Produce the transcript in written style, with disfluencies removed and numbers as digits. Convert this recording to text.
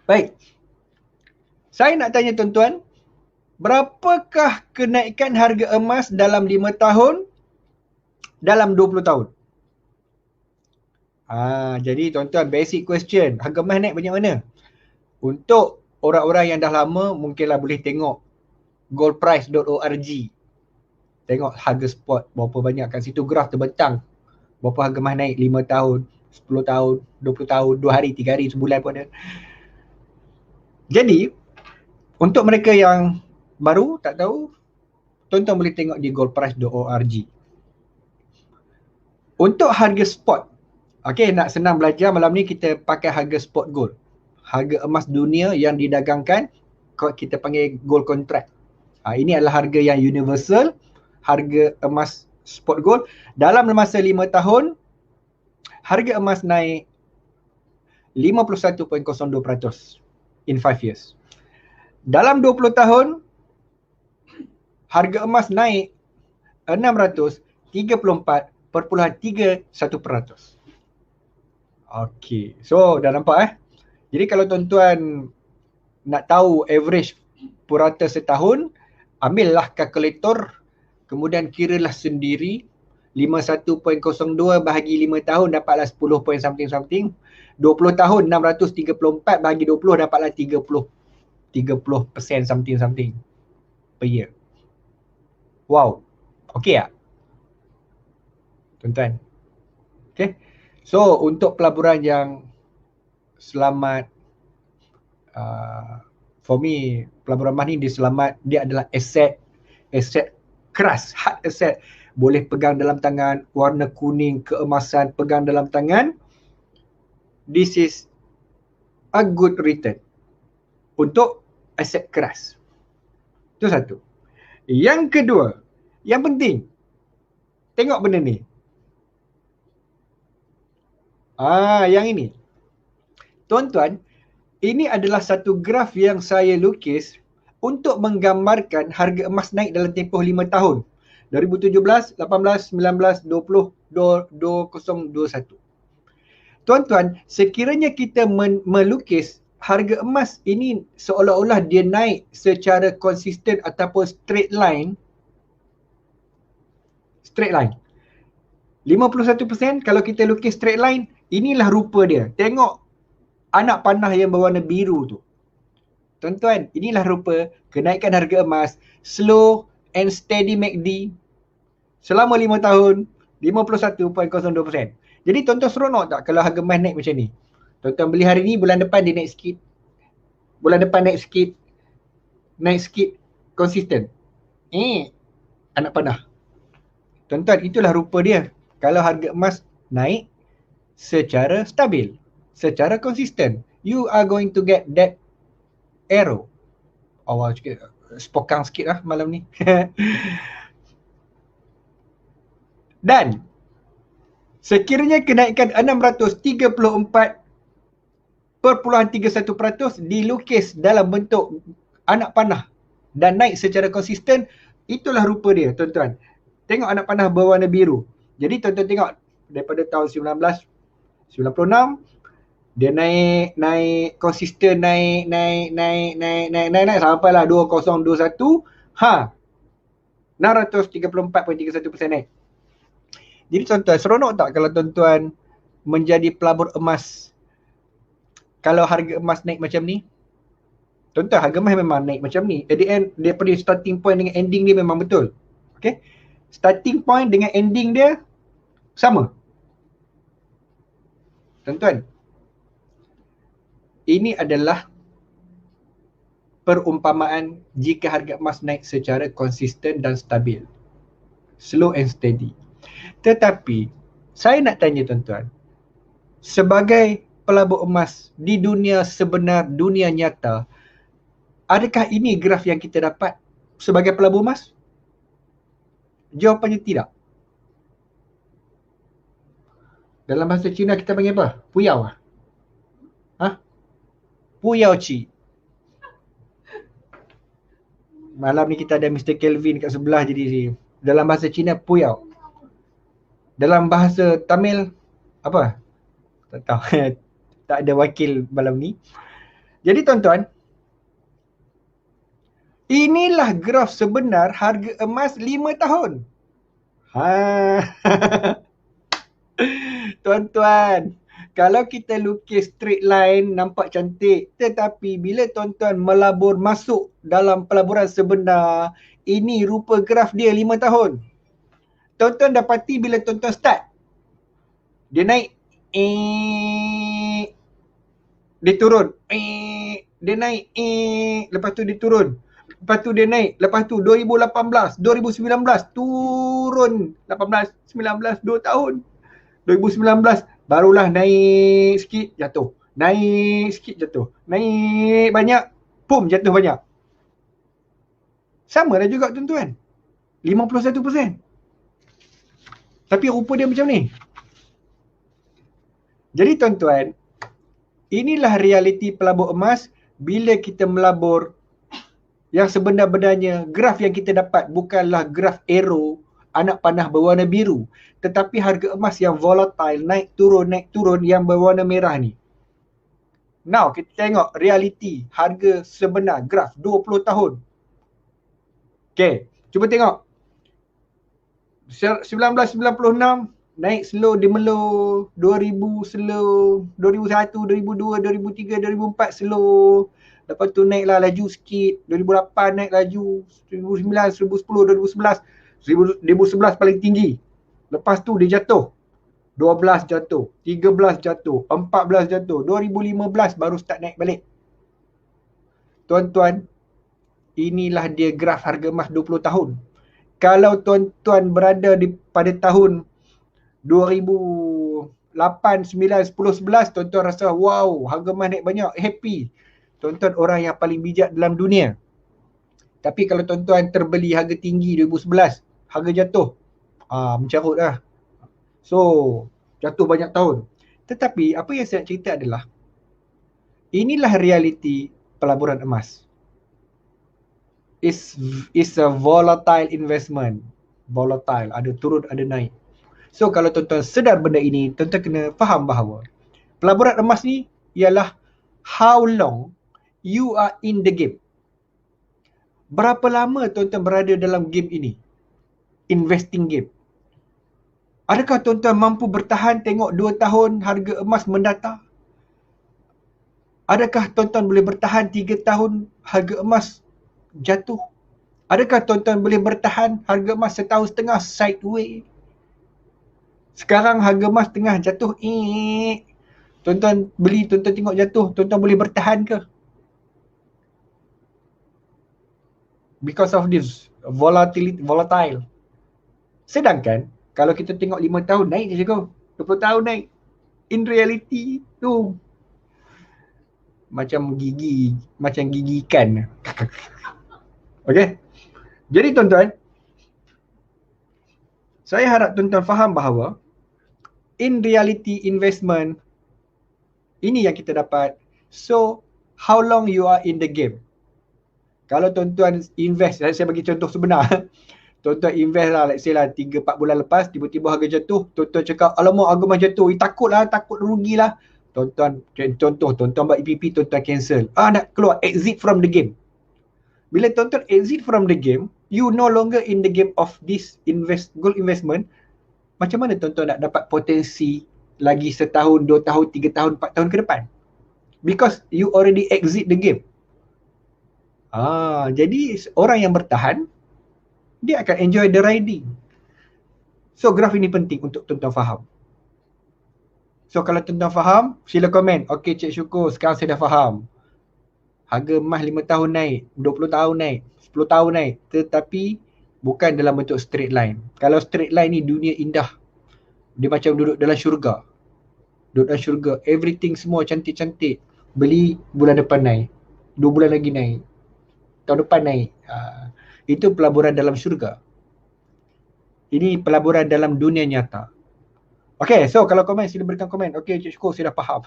Baik. Saya nak tanya tuan-tuan, berapakah kenaikan harga emas dalam 5 tahun, dalam 20 tahun? Jadi tuan-tuan, basic question. Harga emas naik banyak mana? Untuk orang-orang yang dah lama, mungkinlah boleh tengok goldprice.org. Tengok harga spot, berapa banyak kat situ, graf terbentang. Berapa harga emas naik 5 tahun, 10 tahun, 20 tahun, 2 hari, 3 hari, sebulan pun ada. Jadi, untuk mereka yang baru, tak tahu, tuan-tuan boleh tengok di goldprice.org. Untuk harga spot, nak senang belajar, malam ni kita pakai harga spot gold. Harga emas dunia yang didagangkan, kita panggil gold contract. Ini adalah harga yang universal, harga emas spot gold. Dalam masa 5 tahun, harga emas naik 51.02% in 5 years. Dalam 20 tahun, harga emas naik 634.31%. Okey, so dah nampak Jadi kalau tuan-tuan nak tahu average purata setahun, ambillah kalkulator, kemudian kiralah sendiri, 51.02 bahagi 5 tahun dapatlah 10 point something. 20 tahun 634 bahagi 20 dapatlah 30% something per year. Wow. Okey tak? Tuan-tuan. Okay. So untuk pelaburan yang selamat, for me, pelaburan emas ni dia adalah aset keras, hard asset. Boleh pegang dalam tangan, warna kuning, keemasan, pegang dalam tangan. This is a good return untuk aset keras. Itu satu. Yang kedua, yang penting, tengok benda ni. Yang ini. Tuan-tuan, ini adalah satu graf yang saya lukis untuk menggambarkan harga emas naik dalam tempoh 5 tahun. 2017, 18, 19, 20, 2021. Tuan-tuan, sekiranya kita melukis harga emas ini seolah-olah dia naik secara konsisten ataupun straight line. 51% kalau kita lukis straight line, inilah rupa dia. Tengok anak panah yang berwarna biru tu. Tuan-tuan, inilah rupa kenaikan harga emas slow and steady MACD selama 5 tahun, 51.02%. Jadi tuan-tuan seronok tak kalau harga emas naik macam ni? Tuan-tuan beli hari ni, bulan depan dia naik sikit. Bulan depan naik sikit. Naik sikit. Konsisten. Anak panah. Tuan-tuan, itulah rupa dia. Kalau harga emas naik secara stabil, secara konsisten, you are going to get that arrow. Awal sikit, spokang sikit lah malam ni. Dan sekiranya kenaikan 634.31% dilukis dalam bentuk anak panah dan naik secara konsisten, itulah rupa dia, tuan-tuan. Tengok anak panah berwarna biru. Jadi tuan-tuan tengok daripada tahun 1996 dia naik konsisten, naik sampailah 2021, 634.31% naik. Jadi tuan-tuan, seronok tak kalau tuan-tuan menjadi pelabur emas kalau harga emas naik macam ni? Tuan-tuan, harga emas memang naik macam ni. At the end, daripada starting point dengan ending dia memang betul. Okay? Starting point dengan ending dia sama. Tuan-tuan, ini adalah perumpamaan jika harga emas naik secara konsisten dan stabil. Slow and steady. Tetapi, saya nak tanya tuan-tuan, sebagai pelabur emas di dunia sebenar, dunia nyata, adakah ini graf yang kita dapat sebagai pelabur emas? Jawapannya tidak. Dalam bahasa Cina kita panggil apa? Puyao lah. Puyao Chi. Malam ni kita ada Mr. Kelvin kat sebelah jadi dalam bahasa Cina Puyao. Dalam bahasa Tamil apa? Tak tahu. Tak ada wakil malam ni. Jadi tuan-tuan, inilah graf sebenar harga emas 5 tahun. Tuan-tuan, kalau kita lukis straight line nampak cantik, tetapi bila tuan-tuan melabur masuk dalam pelaburan sebenar, ini rupa graf dia 5 tahun. Tuan-tuan dapati bila tuan-tuan start, dia naik, dia turun, dia naik, lepas tu dia turun. Lepas tu dia naik, lepas tu 2018, 2019 turun, 18, 19, 2 tahun. 2019 barulah naik sikit jatuh. Naik sikit jatuh. Naik banyak, pum jatuh banyak. Sama lah juga tuan-tuan. 51%. Tapi rupa dia macam ni. Jadi tuan-tuan, inilah realiti pelabur emas bila kita melabur yang sebenar-benarnya graf yang kita dapat bukanlah graf arrow anak panah berwarna biru, tetapi harga emas yang volatile, naik turun yang berwarna merah ni. Now kita tengok realiti harga sebenar graf 20 tahun. Okay, cuba tengok. 1996 naik slow dia melo, 2000 slow, 2001, 2002, 2003, 2004 slow. Lepas tu naiklah laju sikit, 2008 naik laju, 2009, 2010, 2011, 2011 paling tinggi. Lepas tu dia jatuh. 12 jatuh, 13 jatuh, 14 jatuh, 2015 baru start naik balik. Tuan-tuan, inilah dia graf harga emas 20 tahun. Kalau tuan-tuan berada pada tahun 2008, 9, 10, 11, tuan-tuan rasa wow, harga emas naik banyak, happy. Tuan-tuan orang yang paling bijak dalam dunia. Tapi kalau tuan-tuan terbeli harga tinggi 2011, harga jatuh, mencarut lah. So, jatuh banyak tahun. Tetapi apa yang saya nak cerita adalah, inilah realiti pelaburan emas. Is a volatile investment. Volatile, ada turun, ada naik. So kalau tuan-tuan sedar benda ini, tuan-tuan kena faham bahawa pelaburan emas ni ialah how long you are in the game. Berapa lama tuan-tuan berada dalam game ini? Investing game. Adakah tuan-tuan mampu bertahan tengok 2 tahun harga emas mendata? Adakah tuan-tuan boleh bertahan 3 tahun harga emas jatuh? Adakah tuan-tuan boleh bertahan harga emas setahun setengah sideways? Sekarang harga emas tengah jatuh, tuan-tuan beli, tuan-tuan tengok jatuh, tuan-tuan boleh bertahan ke? Because of this volatile. Sedangkan kalau kita tengok 5 tahun naik je kau, 20 tahun naik. In reality tu macam gigi ikan. Okay. Jadi tuan-tuan, saya harap tuan-tuan faham bahawa in reality investment, ini yang kita dapat. So, how long you are in the game? Kalau tuan-tuan invest, saya bagi contoh sebenar. Tuan-tuan invest lah, let's say lah 3-4 bulan lepas, tiba-tiba harga jatuh, tuan-tuan cakap, alamak harga emas jatuh, takut rugilah. Tuan-tuan, contoh, tuan-tuan buat EPP, tuan-tuan cancel. Nak keluar, exit from the game. Bila tuan-tuan exit from the game, you no longer in the game of this gold investment. Macam mana tuan-tuan nak dapat potensi lagi setahun, 2 tahun, 3 tahun, 4 tahun ke depan? Because you already exit the game. Jadi orang yang bertahan, dia akan enjoy the riding. So graf ini penting untuk tuan-tuan faham. So kalau tuan-tuan faham, sila komen. Okay Cik Syukur, sekarang saya dah faham. Harga emas 5 tahun naik, 20 tahun naik, 10 tahun naik. Tetapi bukan dalam bentuk straight line. Kalau straight line ni dunia indah. Dia macam duduk dalam syurga. Duduk dalam syurga. Everything semua cantik-cantik. Beli bulan depan naik. 2 bulan lagi naik. Tahun depan naik. Itu pelaburan dalam syurga. Ini pelaburan dalam dunia nyata. Okay, so kalau komen, sila berikan komen. Okay, Cik Syukur, saya dah faham.